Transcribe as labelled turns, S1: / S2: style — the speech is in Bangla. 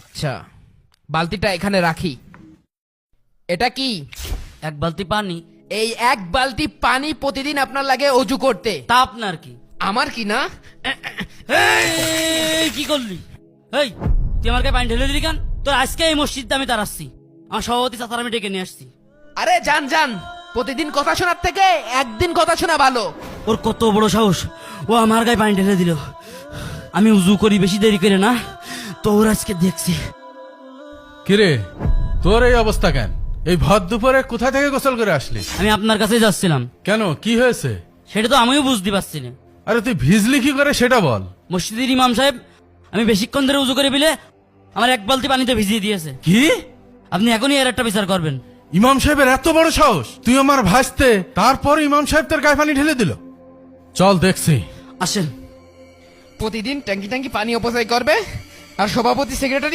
S1: আচ্ছা, বালতিটা এখানে রাখি। এটা কি?
S2: এক বালতি পানি।
S1: এই এক বালতি পানি প্রতিদিন আপনার লাগে অজু করতে?
S2: তা আপনার কি?
S1: আমার কি না?
S2: এই, কি করলি? এই, তুই আমার গায়ে পানি ঢেলে দিলি কেন? তোর আজকে এই মসজিদে আমি তাড়াচ্ছি। আমার সভাপতি চাচার আমি ডেকে নিয়ে আসছি।
S1: আরে যান যান, প্রতিদিন কথা শোনার থেকে একদিন কথা শোনা ভালো।
S2: ওর কত বড় সাহস, ও আমার গায়ে পানি ঢেলে দিল। আমি উজু করি বেশি দেরি করে না, তোর আজকে দেখছি।
S3: কিরে, তোর এই অবস্থা কেন? এই ভর দুপুরে কোথা থেকে গোসল করে আসলি?
S2: আমি আপনার কাছে যাচ্ছিলাম।
S3: কেন, কি হয়েছে?
S2: সেটা তো আমিও বুঝতে পারছি না।
S3: আরে তুই ভিজলি কি করে সেটা বল।
S2: মসজিদের ইমাম সাহেব আমি বেশিক্ষণ ধরে উজু করে বিলে আমার এক বালতি পানিতে ভিজিয়ে দিয়েছে।
S3: কি?
S2: আপনি এখনই এর একটা বিচার করবেন।
S3: ইমাম সাহেবের এত বড় সাহস? তুই আমার ভাসতে, তারপর ইমাম সাহেব তোর গায়ে পানি ঢেলে দিল? চল দেখছি।
S2: আসেন।
S1: প্রতিদিন ট্যাঙ্কি ট্যাঙ্কি পানি অপচয় করবে, আর সভাপতি সেক্রেটারি